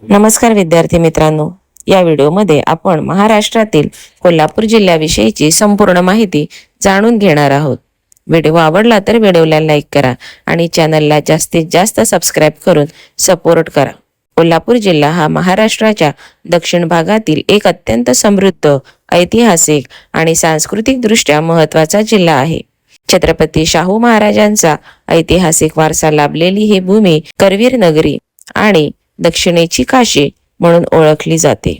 नमस्कार विद्यार्थी मित्रांनो, या व्हिडिओमध्ये आपण महाराष्ट्रातील कोल्हापूर जिल्ह्याविषयीची संपूर्ण माहिती जाणून घेणार आहोत. व्हिडिओ आवडला तर व्हिडिओला लाईक करा आणि चॅनलला जास्तीत जास्त सबस्क्राईब करून सपोर्ट करा. कोल्हापूर जिल्हा हा महाराष्ट्राच्या दक्षिण भागातील एक अत्यंत समृद्ध, ऐतिहासिक आणि सांस्कृतिक दृष्ट्या महत्त्वाचा जिल्हा आहे. छत्रपती शाहू महाराजांचा ऐतिहासिक वारसा लाभलेली ही भूमी करवीर नगरी आणि दक्षिणेची काशी म्हणून ओळखली जाते.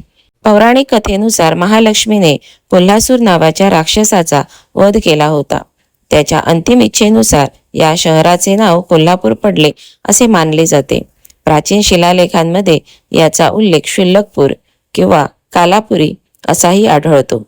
पौराणिक कथेनुसार महालक्ष्मीने कोल्हासूर नावाच्या राक्षसाचा वध केला होता. त्याच्या अंतिम इच्छेनुसार या शहराचे नाव कोल्हापूर पडले असे मानले जाते. प्राचीन शिलालेखांमध्ये याचा उल्लेख शुल्लकपूर किंवा कालापुरी असाही आढळतो.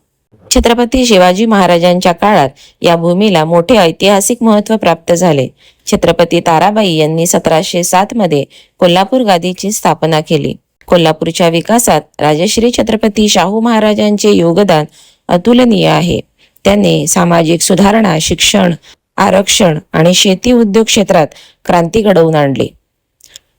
छत्रपती शिवाजी महाराजांच्या काळात या भूमीला मोठे ऐतिहासिक महत्त्व प्राप्त झाले. छत्रपती ताराबाई यांनी 1707 मध्ये कोल्हापूर गादीची स्थापना केली. कोल्हापूरच्या विकासात राजश्री छत्रपती शाहू महाराजांचे योगदान अतुलनीय आहे. त्यांनी सामाजिक सुधारणा, शिक्षण, आरक्षण आणि शेती उद्योग क्षेत्रात क्रांती घडवून आणली.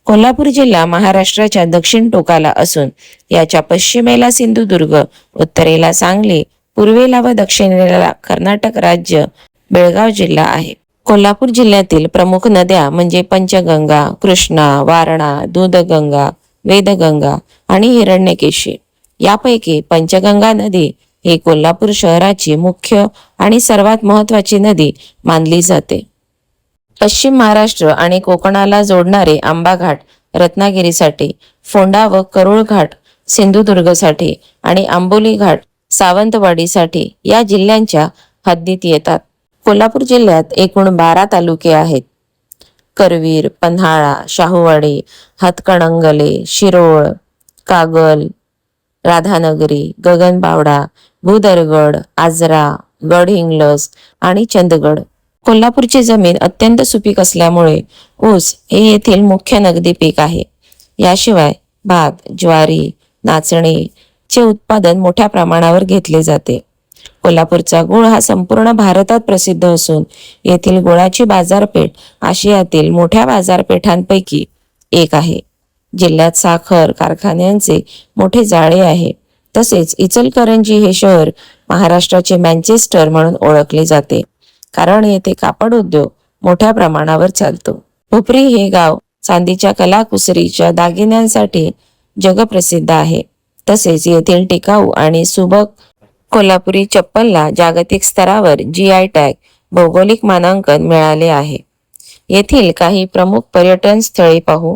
कोल्हापूर जिल्हा महाराष्ट्राच्या दक्षिण टोकाला असून याच्या पश्चिमेला सिंधुदुर्ग, उत्तरेला सांगली, पूर्वेला व दक्षिणेला कर्नाटक राज्य, बेळगाव जिल्हा आहे. कोल्हापूर जिल्ह्यातील प्रमुख नद्या म्हणजे पंचगंगा, कृष्णा, वारणा, दूधगंगा, वेदगंगा आणि हिरण्यकेशी. यापैकी पंचगंगा नदी ही कोल्हापूर शहराची मुख्य आणि सर्वात महत्त्वाची नदी मानली जाते. पश्चिम महाराष्ट्र आणि कोकणाला जोडणारे आंबा घाट रत्नागिरीसाठी, फोंडा व करोळ घाट सिंधुदुर्गसाठी आणि आंबोली घाट सावंतवाडीसाठी या जिल्ह्यांच्या हद्दीत येतात. कोल्हापूर जिल्ह्यात एकूण 12 तालुके आहेत. करवीर, पन्हाळा, शाहूवाडी, हातकणंगले, शिरोळ, कागल, राधानगरी, गगनबावडा, भूदरगड, आजरा, गडहिंग्लज आणि चंदगड. कोल्हापूरची जमीन अत्यंत सुपीक असल्यामुळे ऊस हे येथील मुख्य नगदी पीक आहे. याशिवाय भात, ज्वारी, नाचणी चे उत्पादन मोठ्या प्रमाणावर घेतले जाते. कोल्हापूरचा गुळ हा संपूर्ण भारतात प्रसिद्ध असून येथील गुळाची बाजारपेठ आशियातील मोठ्या बाजारपेठांपैकी एक आहे. जिल्ह्यात साखर कारखान्यांचे मोठे जाळे आहे. तसेच इचलकरंजी हे शहर महाराष्ट्राचे मँचेस्टर म्हणून ओळखले जाते, कारण येथे कापड उद्योग मोठ्या प्रमाणावर चालतो. भोपरी हे गाव चांदीच्या कलाकुसरीच्या दागिन्यांसाठी जगप्रसिद्ध आहे. तसेच येथील टिकाऊ आणि सुबक कोल्हापुरी चप्पलला जागतिक स्तरावर GI टॅग भौगोलिक मानांकन मिळाले आहे. येथील काही प्रमुख पर्यटन स्थळे पाहू.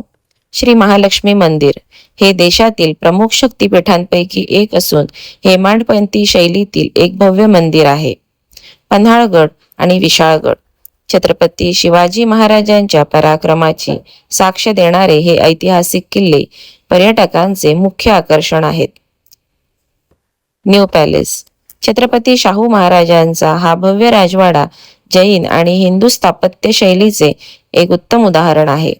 श्री महालक्ष्मी मंदिर हे देशातील प्रमुख शक्तिपीठांपैकी एक असून हेमाडपंथी शैलीतील एक भव्य मंदिर आहे. पन्हाळगड आणि विशाळगड छत्रपती शिवाजी महाराजांच्या पराक्रमाची साक्ष देणारे हे ऐतिहासिक किल्ले पर्यटकांचे मुख्य आकर्षण आहेत. न्यू पॅलेस छत्रपती शाहू महाराजांचा हा भव्य राजवाडा जैन आणि हिंदू स्थापत्य शैलीचे एक उत्तम उदाहरण आहे.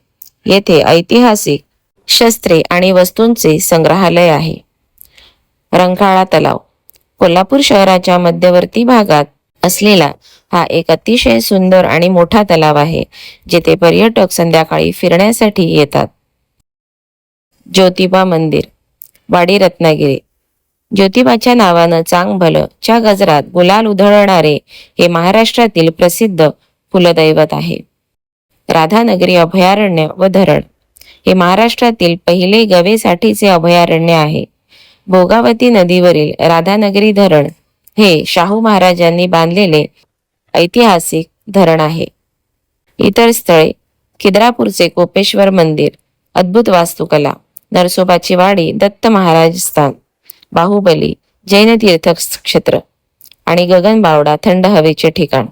येथे ऐतिहासिक शस्त्रे आणि वस्तूंचे संग्रहालय आहे. रंकाळा तलाव कोल्हापूर शहराच्या मध्यवर्ती भागात असलेला हा एक अतिशय सुंदर आणि मोठा तलाव आहे, जेथे पर्यटक संध्याकाळी फिरण्यासाठी येतात. ज्योतिबा मंदिर वाडी रत्नागिरी ज्योतिबाच्या नावानं चांग भलं च्या गजरात गुलाल उधळणारे हे महाराष्ट्रातील प्रसिद्ध कुलदैवत आहे. राधानगरी अभयारण्य व धरण हे महाराष्ट्रातील पहिले गवेसाठीचे अभयारण्य आहे. भोगावती नदीवरील राधानगरी धरण हे शाहू महाराजांनी बांधलेले ऐतिहासिक धरण आहे. इतर स्थळे खिद्रापूरचे कोपेश्वर मंदिर, अद्भुत वास्तुकला, नरसोबाची वाडी, दत्त महाराज स्थान, बाहुबली जैन तीर्थक्षेत्र आणि गगनबावडा थंड हवेचे ठिकाण.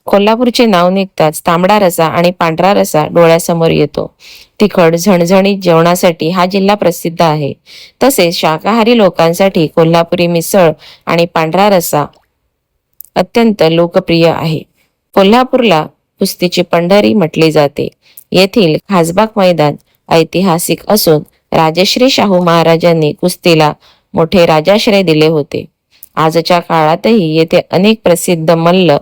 कोल्हापूरचे नाव निघताच तांबडा रस्सा आणि पांढरा रस्सा डोळ्यासमोर येतो. तिखट झणझणीत जेवणासाठी हा जिल्हा प्रसिद्ध आहे. तसेच शाकाहारी लोकांसाठी कोल्हापुरी मिसळ आणि पांढरा रस्सा अत्यंत लोकप्रिय आहे. कोल्हापूरला कुस्तीची पंढरी म्हटले जाते. येथील खासबाग मैदान ऐतिहासिक असून राजश्री शाहू महाराजांनी कुस्तीला मोठे राजाश्रय दिले होते. आजच्या काळातही येथे अनेक प्रसिद्ध मल्ल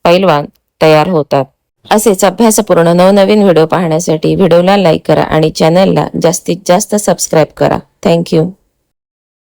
पैलवान तयार होतात. असेच अभ्यासपूर्ण नवनवीन व्हिडिओ पाहण्यासाठी व्हिडिओला लाईक करा आणि चॅनलला जास्तीत जास्त सबस्क्राईब करा. थँक्यू.